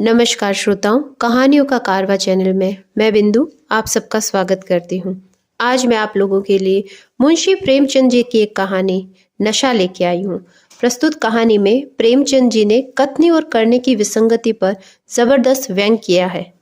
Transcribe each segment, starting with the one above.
नमस्कार श्रोताओं, कहानियों का कारवा चैनल में मैं बिंदु आप सबका स्वागत करती हूँ। आज मैं आप लोगों के लिए मुंशी प्रेमचंद जी की एक कहानी नशा लेके आई हूँ। प्रस्तुत कहानी में प्रेमचंद जी ने कथनी और करने की विसंगति पर जबरदस्त व्यंग किया है।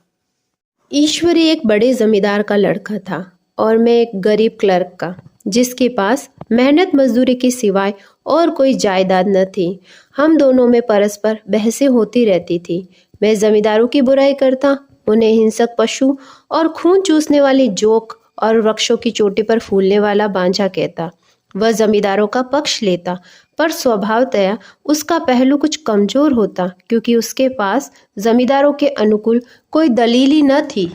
ईश्वरी एक बड़े जमींदार का लड़का था और मैं एक गरीब क्लर्क का, जिसके पास मेहनत मजदूरी के सिवाय और कोई जायदाद न थी। हम दोनों में परस्पर बहसें होती रहती थी। मैं जमींदारों की बुराई करता, उन्हें हिंसक पशु और खून चूसने वाली जोक और वृक्षों की चोटी पर फूलने वाला बांझा कहता। वह जमींदारों का पक्ष लेता, पर स्वभावतया उसका पहलू कुछ कमजोर होता, क्योंकि उसके पास जमींदारों के अनुकूल कोई दलील ही न थी।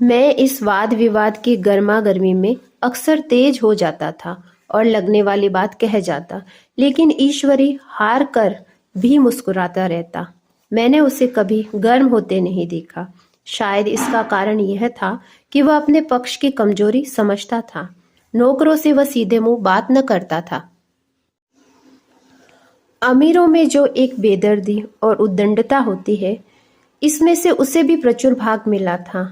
मैं इस वाद विवाद की गर्मा गर्मी में अक्सर तेज हो जाता था और लगने वाली बात कह जाता, लेकिन ईश्वरी हार कर भी मुस्कुराता रहता। मैंने उसे कभी गर्म होते नहीं देखा। शायद इसका कारण यह था कि वह अपने पक्ष की कमजोरी समझता था। नौकरों से वह सीधे मुंह बात न करता था। अमीरों में जो एक बेदर्दी और उद्दंडता होती है, इसमें से उसे भी प्रचुर भाग मिला था।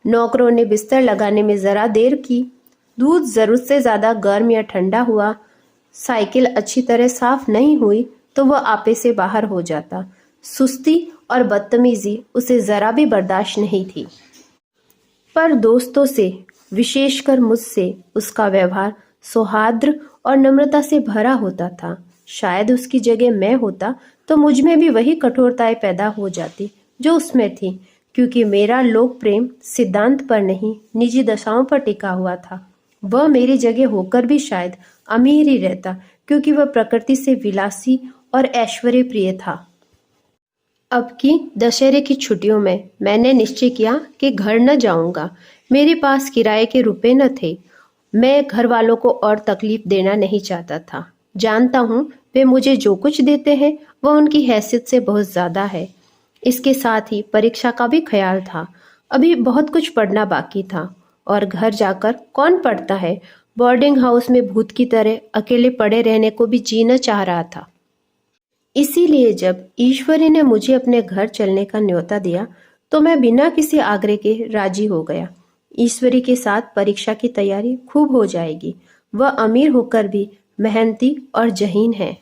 नौकरों ने बिस्तर लगाने में जरा देर की, दूध जरूरत से ज्यादा गर्म या ठंडा हुआ, साइकिल अच्छी तरह साफ नहीं हुई तो वह आपे से बाहर हो जाता। सुस्ती और बदतमीजी उसे जरा भी बर्दाश्त नहीं थी। पर दोस्तों से, विशेषकर मुझसे, उसका व्यवहार सौहार्द और नम्रता से भरा होता था। शायद उसकी जगह मैं होता तो मुझ में भी वही कठोरताएं पैदा हो जाती जो उसमें थी, क्योंकि मेरा लोक प्रेम सिद्धांत पर नहीं, निजी दशाओं पर टिका हुआ था। वह मेरी जगह होकर भी शायद अमीर ही रहता, क्योंकि वह प्रकृति से विलासी और ऐश्वर्य प्रिय था। अब की दशहरे की छुट्टियों में मैंने निश्चय किया कि घर न जाऊंगा। मेरे पास किराए के रुपए न थे। मैं घर वालों को और तकलीफ देना नहीं चाहता था। जानता हूँ वे मुझे जो कुछ देते हैं वह उनकी हैसियत से बहुत ज्यादा है। इसके साथ ही परीक्षा का भी ख्याल था। अभी बहुत कुछ पढ़ना बाकी था, और घर जाकर कौन पढ़ता है। बोर्डिंग हाउस में भूत की तरह अकेले पड़े रहने को भी जीना चाह रहा था। इसीलिए जब ईश्वरी ने मुझे अपने घर चलने का न्योता दिया तो मैं बिना किसी आग्रह के राजी हो गया। ईश्वरी के साथ परीक्षा की तैयारी खूब हो जाएगी। वह अमीर होकर भी मेहनती और जहीन है।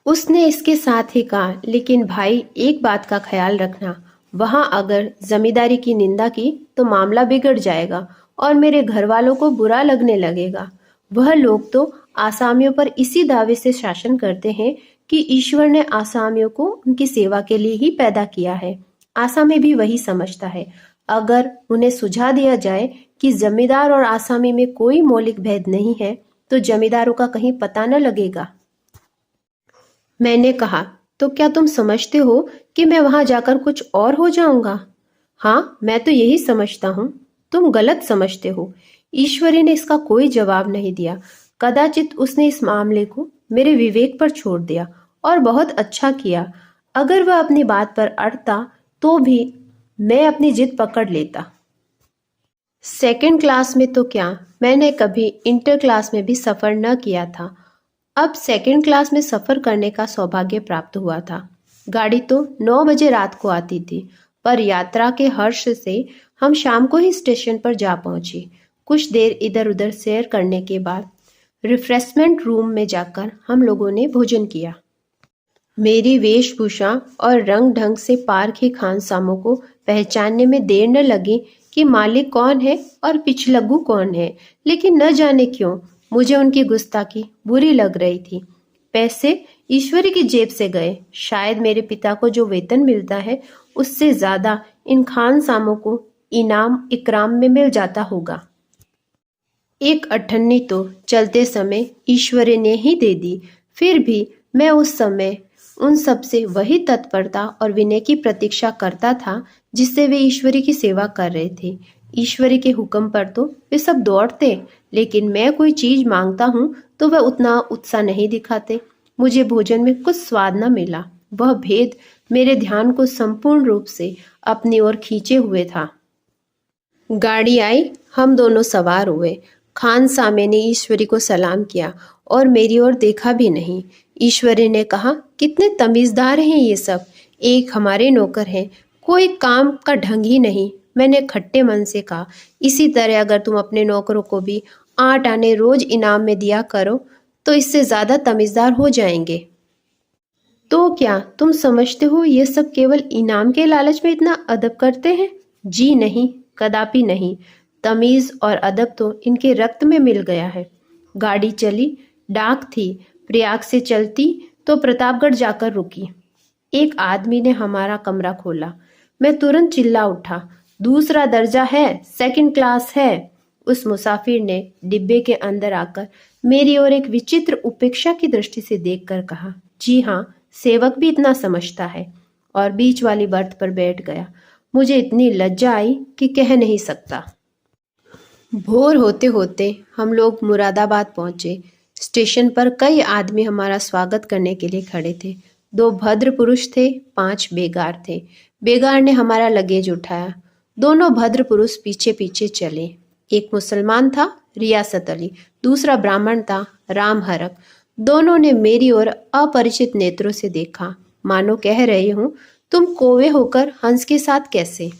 उसने इसके साथ ही कहा, लेकिन भाई एक बात का ख्याल रखना, वहां अगर जमींदारी की निंदा की तो मामला बिगड़ जाएगा और मेरे घर वालों को बुरा लगने लगेगा। वह लोग तो आसामियों पर इसी दावे से शासन करते हैं कि ईश्वर ने आसामियों को उनकी सेवा के लिए ही पैदा किया है। आसामी भी वही समझता है। अगर उन्हें सुझा दिया जाए कि जमींदार और आसामी में कोई मौलिक भेद नहीं है तो जमींदारों का कहीं पता न लगेगा। मैंने कहा, तो क्या तुम समझते हो कि मैं वहां जाकर कुछ और हो जाऊंगा? हाँ, मैं तो यही समझता हूँ। तुम गलत समझते हो। ईश्वरी ने इसका कोई जवाब नहीं दिया। कदाचित उसने इस मामले को मेरे विवेक पर छोड़ दिया, और बहुत अच्छा किया। अगर वह अपनी बात पर अड़ता तो भी मैं अपनी जिद पकड़ लेता। सेकंड क्लास में तो क्या, मैंने कभी इंटर क्लास में भी सफर न किया था। अब सेकंड क्लास में सफर करने का सौभाग्य प्राप्त हुआ था। गाड़ी तो 9 बजे रात को आती थी, पर यात्रा के हर्ष से हम शाम को ही स्टेशन पर जा पहुंचे। कुछ देर इधर उधर सैर करने के बाद रिफ्रेशमेंट रूम में जाकर हम लोगों ने भोजन किया। मेरी वेशभूषा और रंग ढंग से पार्क के खानसामों को पहचानने में देर न लगी कि मालिक कौन है और पिछलग्गू कौन है, लेकिन न जाने क्यों मुझे उनकी गुस्ताखी बुरी लग रही थी। पैसे ईश्वरी की जेब से गए। शायद मेरे पिता को जो वेतन मिलता है उससे ज्यादा इन खानसामों को इनाम इकराम में मिल जाता होगा। एक अठन्नी तो चलते समय ईश्वरी ने ही दे दी। फिर भी मैं उस समय उन सब से वही तत्परता और विनय की प्रतीक्षा करता था जिससे वे ईश्वरी की सेवा कर रहे थे। ईश्वरी के हुक्म पर तो वे सब दौड़ते, लेकिन मैं कोई चीज मांगता हूँ तो वह उतना उत्साह नहीं दिखाते। मुझे भोजन में कुछ स्वाद न मिला। वह भेद मेरे ध्यान को संपूर्ण रूप से अपनी ओर खींचे हुए था। गाड़ी आई, हम दोनों सवार हुए। खानसामे ने ईश्वरी को सलाम किया और मेरी ओर देखा भी नहीं। ईश्वरी ने कहा, कितने तमीजदार हैं ये सब। एक हमारे नौकर हैं, कोई काम का ढंग ही नहीं। मैंने खट्टे मन से कहा, इसी तरह अगर तुम अपने नौकरों को भी 8 आने रोज इनाम में दिया करो तो इससे ज्यादा तमीजदार हो जाएंगे। तो क्या तुम समझते हो ये सब केवल इनाम के लालच में इतना अदब करते हैं? जी नहीं, कदापि नहीं। तमीज और अदब तो इनके रक्त में मिल गया है। गाड़ी चली, डाक थी, प्रयाग से चलती तो प्रतापगढ़ जाकर रुकी। एक आदमी ने हमारा कमरा खोला। मैं तुरंत चिल्ला उठा, दूसरा दर्जा है, सेकंड क्लास है। उस मुसाफिर ने डिब्बे के अंदर आकर मेरी ओर एक विचित्र उपेक्षा की दृष्टि से देखकर कहा, जी हाँ, सेवक भी इतना समझता है, और बीच वाली बर्थ पर बैठ गया। मुझे इतनी लज्जा आई कि कह नहीं सकता। भोर होते होते हम लोग मुरादाबाद पहुंचे। स्टेशन पर कई आदमी हमारा स्वागत करने के लिए खड़े थे। 2 भद्र पुरुष थे, 5 बेगार थे। बेगार ने हमारा लगेज उठाया। दोनों भद्र पुरुष पीछे पीछे चले। एक मुसलमान था, रियासत अली, दूसरा ब्राह्मण था, राम हरक। दोनों ने मेरी ओर अपरिचित नेत्रों से देखा, मानो कह रहे हूं, तुम कोवे होकर हंस के साथ कैसे?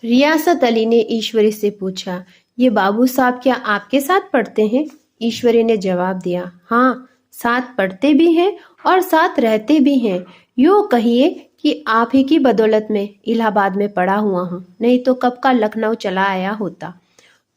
रियासत अली ने ईश्वरी से पूछा, ये बाबू साहब क्या आपके साथ पढ़ते हैं? ईश्वरी ने जवाब दिया, हाँ, साथ पढ़ते भी हैं और साथ रहते भी हैं। यूँ कहिए कि आप ही की बदौलत में इलाहाबाद में पढ़ा हुआ हूँ, नहीं तो कब का लखनऊ चला आया होता।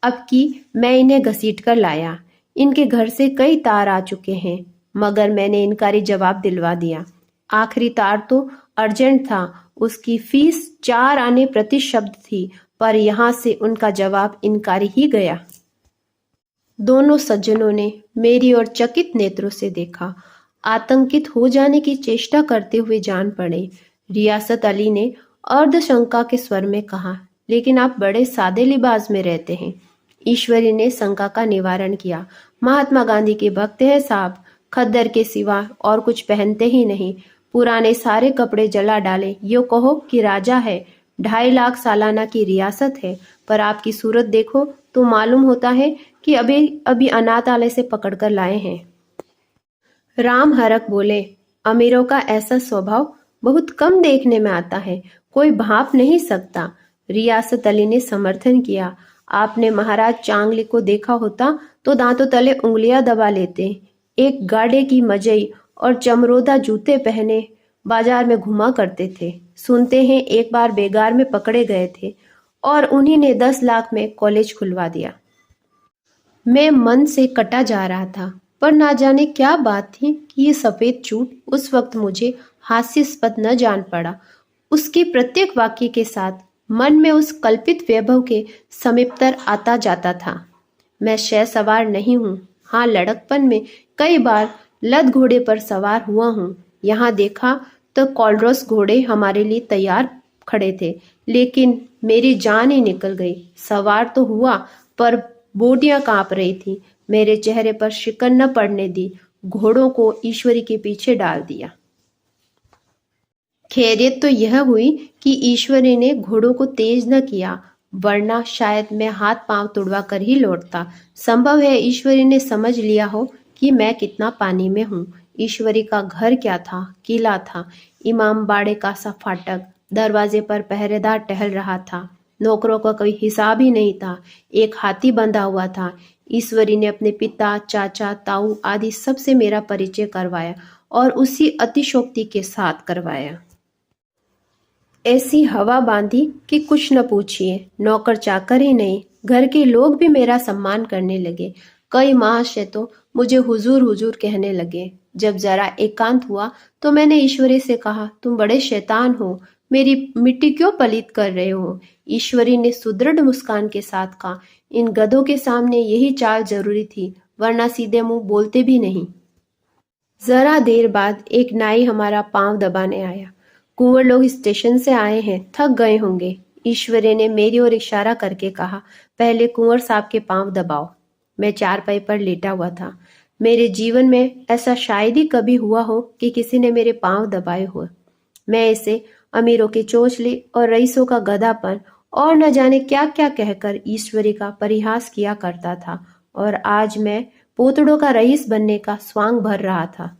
अब की मैं इन्हें घसीट कर लाया। इनके घर से कई तार आ चुके हैं, मगर मैंने इनकारी जवाब दिलवा दिया। आखिरी तार तो अर्जेंट था, उसकी फीस 4 आने प्रति शब्द थी, पर यहाँ से उनका जवाब इनकारी ही गया। दोनों सज्जनों ने मेरी ओर चकित नेत्रों से देखा, आतंकित हो जाने की चेष्टा करते हुए जान पड़े। रियासत अली ने अर्धशंका के स्वर में कहा, लेकिन आप बड़े सादे लिबास में रहते हैं। ईश्वरी ने शंका का निवारण किया, महात्मा गांधी के भक्त हैं साहब, खद्दर के सिवा और कुछ पहनते ही नहीं। पुराने सारे कपड़े जला डाले, यो कहो कि राजा है। 2.5 लाख सालाना की रियासत है, पर आपकी सूरत देखो तो मालूम होता है कि अभी अभी अनाथालय से पकड़कर लाए हैं। राम हरक बोले, अमीरों का ऐसा स्वभाव बहुत कम देखने में आता है, कोई भाप नहीं सकता। रियासत अली ने समर्थन किया, आपने महाराज चांगली को देखा होता तो दांतों तले उंगलियां दबा लेते। एक गाड़े की मजई और चमरोदा जूते पहने बाजार में घुमा करते थे। सुनते हैं एक बार बेगार में पकड़े गए थे और उन्हीं ने 10 लाख में कॉलेज खुलवा दिया। मैं मन से कटा जा रहा था, पर ना जाने क्या बात थी कि ये सफेद झूठ उस वक्त मुझे हास्यास्पद न जान पड़ा। उसके प्रत्येक वाक्य के साथ मन में उस कल्पित वैभव के समीपतर आता जाता था। मैं शय सवार नहीं हूँ, हाँ, लड़कपन में कई बार लद घोड़े पर सवार हुआ हूँ। यहाँ देखा तो कॉलरोस घोड़े हमारे लिए तैयार खड़े थे, लेकिन मेरी जान ही निकल गई। सवार तो हुआ, पर बोटियां कांप रही थी। मेरे चेहरे पर शिकन न पड़ने दी, घोड़ों को ईश्वरी के पीछे डाल दिया। खैरियत तो यह हुई कि ईश्वरी ने घोड़ों को तेज न किया, वरना शायद मैं हाथ पांव तुड़वा कर ही लौटता। संभव है ईश्वरी ने समझ लिया हो कि मैं कितना पानी में हूँ। ईश्वरी का घर क्या था, किला था, इमाम बाड़े का सा फाटक, दरवाजे पर पहरेदार टहल रहा था। नौकरों का कोई हिसाब ही नहीं था। एक हाथी बंधा हुआ था। ईश्वरी ने अपने पिता, चाचा, ताऊ आदि सबसे मेरा परिचय करवाया और उसी अतिशोक्ति के साथ करवाया। ऐसी हवा बांधी कि कुछ न पूछिए। नौकर चाकर ही नहीं, घर के लोग भी मेरा सम्मान करने लगे। कई माह से तो मुझे हुजूर हुजूर कहने लगे। जब जरा एकांत हुआ तो मैंने ईश्वरी से कहा, तुम बड़े शैतान हो, मेरी मिट्टी क्यों पलीत कर रहे हो? ईश्वरी ने सुदृढ़ मुस्कान के साथ कहा, इन गधों के सामने यही चाल जरूरी थी, वरना सीधे मुंह बोलते भी नहीं। जरा देर बाद एक नाई हमारा पांव दबाने आया। कुंवर लोग स्टेशन से आए हैं, थक गए होंगे। ईश्वरी ने मेरी ओर इशारा करके कहा, पहले कुंवर साहब के पांव दबाओ। मैं चारपाई पर लेटा हुआ था। मेरे जीवन में ऐसा शायद ही कभी हुआ हो कि किसी ने मेरे पांव दबाए हो। मैं इसे अमीरों के चोचले और रईसों का गधापन और न जाने क्या क्या कहकर ईश्वरी का परिहास किया करता था, और आज मैं पोतड़ों का रईस बनने का स्वांग भर रहा था।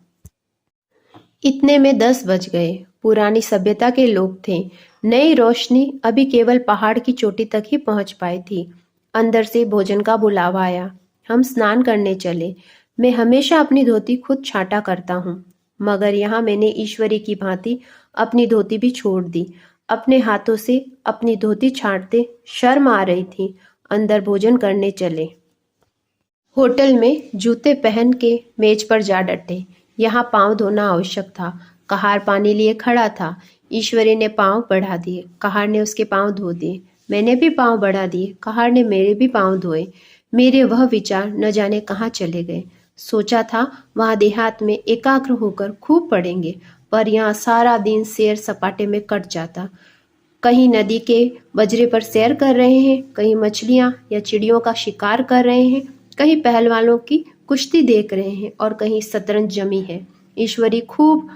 इतने में 10 बज गए पुरानी सभ्यता के लोग थे। नई रोशनी अभी केवल पहाड़ की चोटी तक ही पहुंच पाई थी। अंदर से भोजन का बुलावा आया। हम स्नान करने चले। मैं हमेशा अपनी धोती खुद छांटा करता हूँ, मगर यहाँ मैंने ईश्वरी की भांति अपनी धोती भी छोड़ दी। अपने हाथों से अपनी धोती छांटते शर्म आ रही थी। अंदर भोजन करने चले। होटल में जूते पहन के मेज पर जा डटे। यहाँ पांव धोना आवश्यक था। कहार पानी लिए खड़ा था। ईश्वरी ने पांव बढ़ा दिए, कहार ने उसके पांव धो दिए। मैंने भी पांव बढ़ा दिए, कहार ने मेरे भी पांव धोए। मेरे वह विचार न जाने कहाँ चले गए। सोचा था वहां देहात में एकाग्र होकर खूब पढ़ेंगे, पर यहाँ सारा दिन सैर सपाटे में कट जाता। कहीं नदी के बजरे पर सैर कर रहे हैं, कहीं मछलियां या चिड़ियों का शिकार कर रहे हैं, कहीं पहलवानों की कुश्ती देख रहे हैं और कहीं शतरंज जमी है। ईश्वरी खूब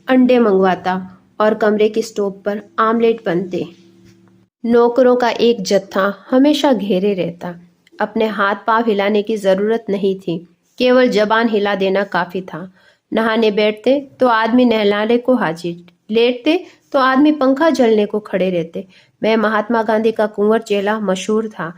अंडे मंगवाता और कमरे के स्टोव पर आमलेट बनते। नौकरों का एक जत्था हमेशा घेरे रहता। अपने हाथ पांव हिलाने की जरूरत नहीं थी, केवल जबान हिला देना काफी था। नहाने बैठते तो आदमी नहलाने को हाजिर, लेटते तो आदमी पंखा झलने को खड़े रहते। मैं महात्मा गांधी का कुंवर चेला मशहूर था।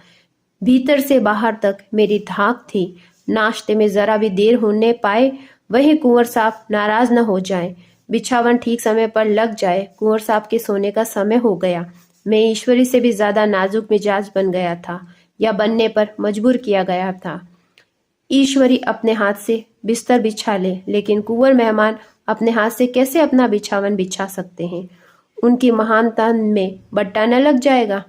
भीतर से बाहर तक मेरी धाक थी। नाश्ते में जरा भी देर होने पाए, वही कुंवर साहब नाराज न हो जाए। बिछावन ठीक समय पर लग जाए, कुंवर साहब के सोने का समय हो गया। मैं ईश्वरी से भी ज्यादा नाजुक मिजाज बन गया था, या बनने पर मजबूर किया गया था। ईश्वरी अपने हाथ से बिस्तर बिछा ले, लेकिन कुंवर मेहमान अपने हाथ से कैसे अपना बिछावन बिछा सकते हैं? उनकी महानता में बट्टा न लग जाएगा?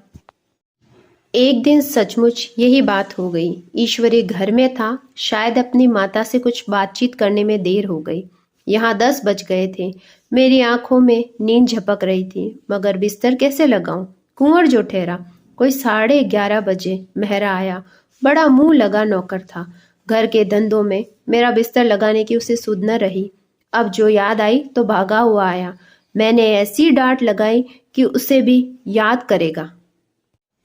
एक दिन सचमुच यही बात हो गई। ईश्वरी घर में था। शायद अपनी माता से कुछ बातचीत करने में देर हो गई। यहाँ 10 बज गए थे। मेरी आंखों में नींद झपक रही थी, मगर बिस्तर कैसे लगाऊं? कुंवर जो ठहरा। कोई 11:30 बजे मेहरा आया। बड़ा मुंह लगा नौकर था। घर के धंधों में मेरा बिस्तर लगाने की उसे सुध न रही। अब जो याद आई तो भागा हुआ आया। मैंने ऐसी डांट लगाई कि उसे भी याद करेगा।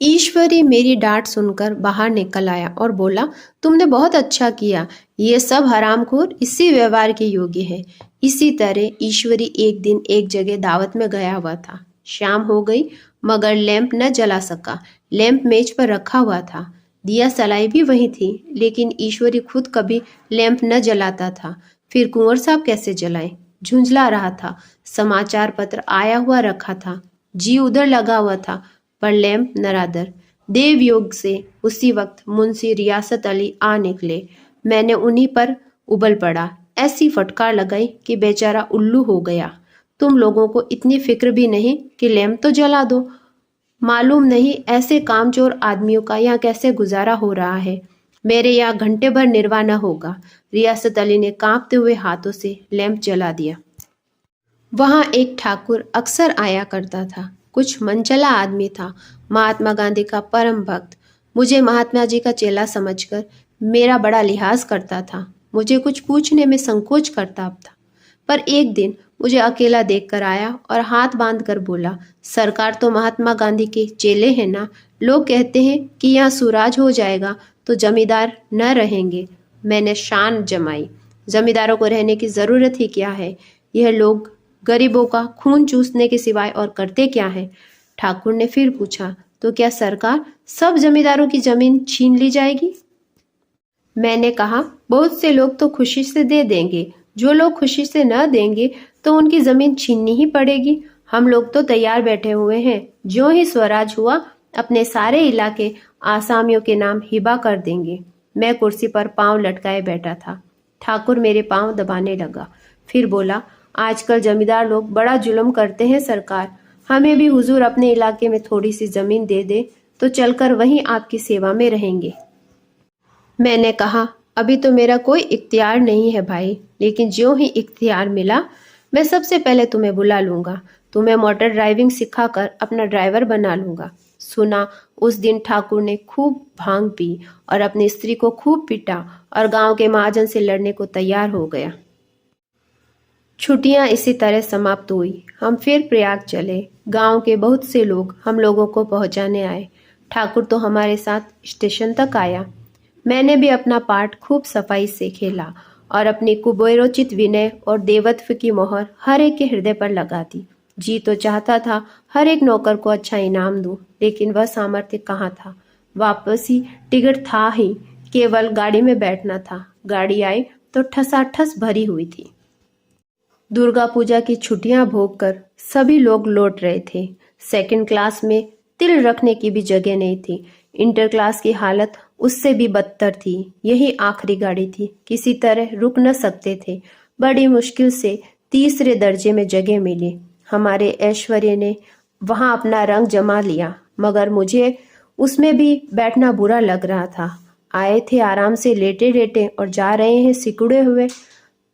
ईश्वरी मेरी डांट सुनकर बाहर निकल आया और बोला, तुमने बहुत अच्छा किया। ये सब हरामखोर इसी व्यवहार के योग्य है। इसी तरह ईश्वरी एक दिन एक जगह दावत में गया हुआ था। शाम हो गई, मगर लैंप न जला सका। लैंप मेज पर रखा हुआ था। दिया सलाई भी वही थी, लेकिन ईश्वरी खुद कभी लैंप न जलाता था। फिर कुंवर साहब कैसे जलाए? झुंझला रहा था। समाचार पत्र आया हुआ रखा था। जी उधर लगा हुआ था, पर लैंप नरादर। देवयोग से उसी वक्त मुंशी रियासत अली आ निकले। मैंने उन्हीं पर उबल पड़ा। ऐसी फटकार लगाई कि बेचारा उल्लू हो गया। तुम लोगों को इतनी फिक्र भी नहीं कि लैंप तो जला दो। मालूम नहीं ऐसे कामचोर आदमियों का यहाँ कैसे गुजारा हो रहा है। मेरे यहाँ घंटे भर निर्वाह न होगा। रियासत अली ने कांपते हुए हाथों से लैंप जला दिया। वहां एक ठाकुर अक्सर आया करता था। कुछ मनचला आदमी था, महात्मा गांधी का परम भक्त। मुझे महात्मा जी का चेला समझकर मेरा बड़ा लिहाज करता था। मुझे कुछ पूछने में संकोच करता था। पर एक दिन मुझे अकेला देखकर आया और हाथ बांध कर बोला, सरकार तो महात्मा गांधी के चेले हैं ना। लोग कहते हैं कि यहाँ सुराज हो जाएगा तो जमींदार न रहेंगे। मैंने शान जमाई, जमींदारों को रहने की जरूरत ही क्या है? यह लोग गरीबों का खून चूसने के सिवाय और करते क्या है? ठाकुर ने फिर पूछा, तो क्या सरकार सब जमींदारों की जमीन छीन ली जाएगी? मैंने कहा, बहुत से लोग तो खुशी से दे देंगे। जो लोग खुशी से न देंगे तो उनकी जमीन छीननी ही पड़ेगी। हम लोग तो तैयार बैठे हुए हैं। जो ही स्वराज हुआ, अपने सारे इलाके आसामियों के नाम हिबा कर देंगे। मैं कुर्सी पर पांव लटकाए बैठा था। ठाकुर मेरे पांव दबाने लगा। फिर बोला, आजकल जमींदार लोग बड़ा जुल्म करते हैं सरकार। हमें भी हुजूर अपने इलाके में थोड़ी सी जमीन दे दे तो चलकर वहीं आपकी सेवा में रहेंगे। मैंने कहा, अभी तो मेरा कोई इख्तियार नहीं है भाई, लेकिन ज्यों ही इख्तियार मिला मैं सबसे पहले तुम्हें बुला लूंगा। तुम्हें मोटर ड्राइविंग सिखाकर अपना ड्राइवर बना लूंगा। सुना उस दिन ठाकुर ने खूब भांग पी और अपनी स्त्री को खूब पीटा और गांव के महाजन से लड़ने को तैयार हो गया। छुट्टियां इसी तरह समाप्त हुई। हम फिर प्रयाग चले। गांव के बहुत से लोग हम लोगों को पहुंचाने आए। ठाकुर तो हमारे साथ स्टेशन तक आया। मैंने भी अपना पार्ट खूब सफाई से खेला और अपनी कुबेरोचित विनय और देवत्व की मोहर हर एक के हृदय पर लगा दी। जी तो चाहता था हर एक नौकर को अच्छा इनाम दूं, लेकिन वह सामर्थ्य कहाँ था। वापसी टिकट था ही, केवल गाड़ी में बैठना था। गाड़ी आई तो ठसाठस भरी हुई थी। दुर्गा पूजा की छुट्टियां भोगकर सभी लोग लौट रहे थे। सेकंड क्लास में तिल रखने की भी जगह नहीं थी। इंटर क्लास की हालत उससे भी बदतर थी। यही आखिरी गाड़ी थी, किसी तरह रुक न सकते थे। बड़ी मुश्किल से तीसरे दर्जे में जगह मिली। हमारे ऐश्वर्य ने वहां अपना रंग जमा लिया, मगर मुझे उसमें भी बैठना बुरा लग रहा था। आए थे आराम से लेटे लेटे और जा रहे हैं सिकुड़े हुए।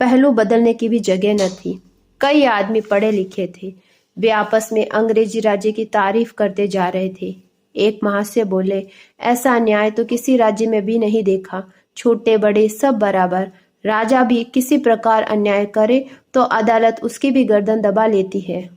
पहलू बदलने की भी जगह न थी। कई आदमी पढ़े लिखे थे। वे आपस में अंग्रेजी राज्य की तारीफ करते जा रहे थे। एक महाशय बोले, ऐसा अन्याय तो किसी राज्य में भी नहीं देखा। छोटे बड़े सब बराबर। राजा भी किसी प्रकार अन्याय करे तो अदालत उसकी भी गर्दन दबा लेती है।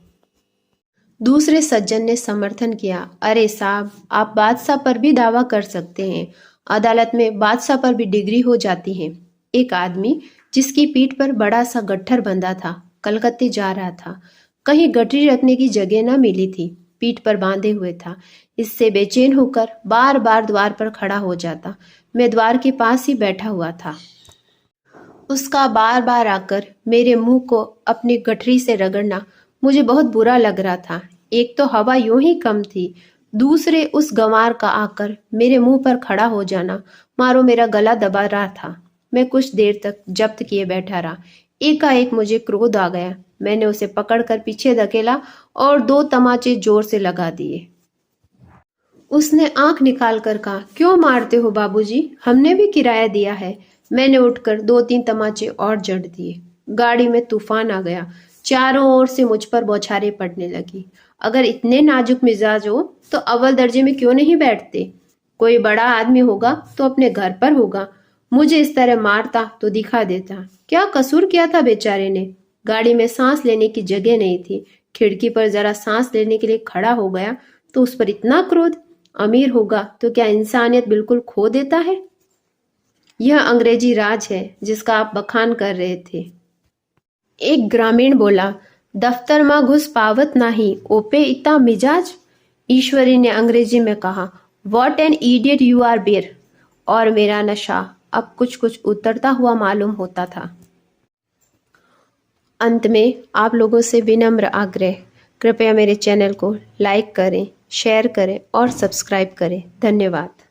दूसरे सज्जन ने समर्थन किया, अरे साहब, आप बादशाह पर भी दावा कर सकते हैं। अदालत में बादशाह पर भी डिग्री हो जाती है। एक आदमी जिसकी पीठ पर बड़ा सा गट्ठर बंधा था, कलकत्ते जा रहा था। कहीं गठरी रखने की जगह न मिली थी, पीठ पर बांधे हुए था। इससे बेचैन होकर बार बार द्वार पर खड़ा हो जाता। मैं द्वार के पास ही बैठा हुआ था। उसका बार बार आकर मेरे मुंह को अपनी गठरी से रगड़ना मुझे बहुत बुरा लग रहा था। एक तो हवा यूं ही कम थी, दूसरे उस गंवार का आकर मेरे मुंह पर खड़ा हो जाना मारो मेरा गला दबा रहा था। मैं कुछ देर तक जब्त किए बैठा रहा। एकाएक मुझे क्रोध आ गया। मैंने उसे पकड़कर पीछे धकेला और 2 तमाचे जोर से लगा दिए। उसने आंख निकाल कर कहा, क्यों मारते हो बाबूजी? हमने भी किराया दिया है। मैंने उठकर 2-3 तमाचे और जड़ दिए। गाड़ी में तूफान आ गया। चारों ओर से मुझ पर बौछारें पड़ने लगी। अगर इतने नाजुक मिजाज हो तो अव्वल दर्जे में क्यों नहीं बैठते? कोई बड़ा आदमी होगा तो अपने घर पर होगा। मुझे इस तरह मारता तो दिखा देता। क्या कसूर किया था बेचारे ने? गाड़ी में सांस लेने की जगह नहीं थी। खिड़की पर जरा सांस लेने के लिए खड़ा हो गया तो उस पर इतना क्रोध। अमीर होगा तो क्या इंसानियत बिल्कुल खो देता है? यह अंग्रेजी राज है जिसका आप बखान कर रहे थे। एक ग्रामीण बोला, दफ्तर में घुस पावत नाही, ओपे इतना मिजाज। ईश्वरी ने अंग्रेजी में कहा, what an idiot you are बेर। और मेरा नशा अब कुछ कुछ उतरता हुआ मालूम होता था। अंत में आप लोगों से विनम्र आग्रह, कृपया मेरे चैनल को लाइक करें, शेयर करें और सब्सक्राइब करें। धन्यवाद।